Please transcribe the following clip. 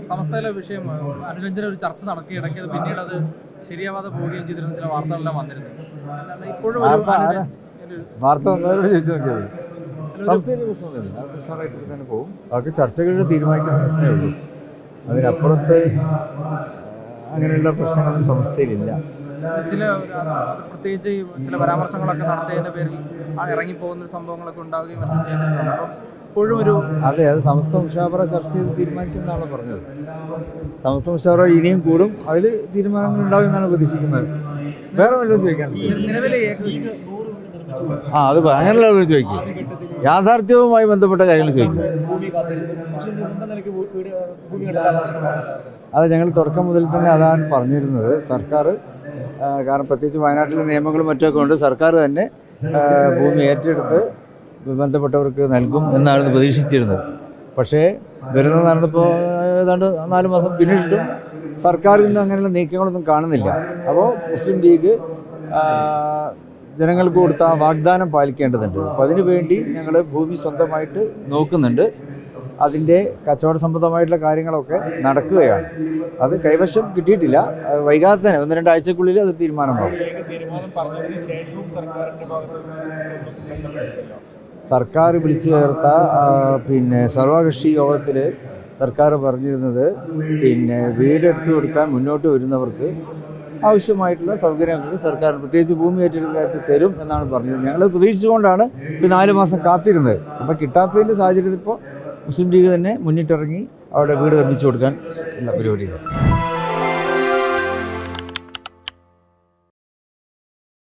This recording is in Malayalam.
സമസ്തയിലെ വിഷയം അനുരഞ്ജന ഒരു ചർച്ച നടക്കുകയിടയ്ക്ക് പിന്നീട് അത് ശരിയാവാതെ പോവുകയും ചെയ്തിരുന്ന ചില വാർത്തകളെല്ലാം വന്നിരുന്നു. ഇപ്പോഴും വാർത്ത ചോദിച്ചു നോക്കിയത് തന്നെ പോകും. അവർക്ക് ചർച്ചകളിൽ തീരുമാനിക്കുന്നേ ഉള്ളൂ. അതിനപ്പുറത്ത് അങ്ങനെയുള്ള പ്രശ്നങ്ങളൊന്നും സംസ്ഥയിലില്ല. ചില പ്രത്യേകിച്ച് ചില പരാമർശങ്ങളൊക്കെ നടത്തിയതിന്റെ പേരിൽ ഇറങ്ങിപ്പോകുന്ന സംഭവങ്ങളൊക്കെ ഉണ്ടാവുകയും മറ്റും ചെയ്തിട്ടുണ്ട്. അപ്പം ഇപ്പോഴും ഒരു അതെ, അത് സമസ്ത മുഷാവറ ചർച്ച ചെയ്ത് തീരുമാനിക്കുന്നതാണ് പറഞ്ഞത്. സമസ്ത മുഷാവറ ഇനിയും കൂടും, അതിൽ തീരുമാനങ്ങൾ ഉണ്ടാവും എന്നാണ് പ്രതീക്ഷിക്കുന്നത്. വേറെ വല്ലതും ചോദിക്കാൻ അത് അങ്ങനെയുള്ള ചോദിക്കും. യാഥാർത്ഥ്യവുമായി ബന്ധപ്പെട്ട കാര്യങ്ങൾ ചോദിക്കും. അത് ഞങ്ങൾ തുടക്കം മുതൽ തന്നെ അതാണ് പറഞ്ഞിരുന്നത്. സർക്കാർ, കാരണം പ്രത്യേകിച്ച് വയനാട്ടിലെ നിയമങ്ങളും മറ്റൊക്കെ ഉണ്ട്, സർക്കാർ തന്നെ ഭൂമി ഏറ്റെടുത്ത് ബന്ധപ്പെട്ടവർക്ക് നൽകും എന്നാണ് പ്രതീക്ഷിച്ചിരുന്നത്. പക്ഷേ ദുരന്തം നടന്നപ്പോൾ ഏതാണ്ട് 4 മാസം പിന്നിട്ടിട്ടും സർക്കാരിൽ നിന്ന് അങ്ങനെയുള്ള നീക്കങ്ങളൊന്നും കാണുന്നില്ല. അപ്പോൾ മുസ്ലിം ലീഗ് ജനങ്ങൾക്ക് കൊടുത്ത വാഗ്ദാനം പാലിക്കേണ്ടതുണ്ട്. അപ്പോൾ അതിനുവേണ്ടി ഞങ്ങൾ ഭൂമി സ്വന്തമായിട്ട് നോക്കുന്നുണ്ട്. അതിൻ്റെ കച്ചവട സംബന്ധമായിട്ടുള്ള കാര്യങ്ങളൊക്കെ നടക്കുകയാണ്. അത് കൈവശം കിട്ടിയിട്ടില്ല. വൈകാതെ തന്നെ 1-2 ആഴ്ചക്കുള്ളിൽ അത് തീരുമാനമാകും. സർക്കാർ വിളിച്ചു ചേർത്ത സർവകക്ഷി യോഗത്തിൽ സർക്കാർ പറഞ്ഞിരുന്നത് വീടെടുത്ത് കൊടുക്കാൻ മുന്നോട്ട് വരുന്നവർക്ക് ആവശ്യമായിട്ടുള്ള സൗകര്യങ്ങൾക്ക് സർക്കാർ പ്രത്യേകിച്ച് ഭൂമി ഏറ്റെടുക്കാൻ തരും എന്നാണ് പറഞ്ഞത്. ഞങ്ങൾ പ്രതീക്ഷിച്ചുകൊണ്ടാണ് ഇപ്പോൾ 4 മാസം കാത്തിരുന്നത്. അപ്പോൾ കിട്ടാത്തതിൻ്റെ സാഹചര്യത്തിൽ ഇപ്പോൾ മുസ്ലിം ലീഗ് തന്നെ മുന്നിട്ടിറങ്ങി അവിടെ വീട് നിർമ്മിച്ചു കൊടുക്കാൻ ഉള്ള പരിപാടിയാണ്.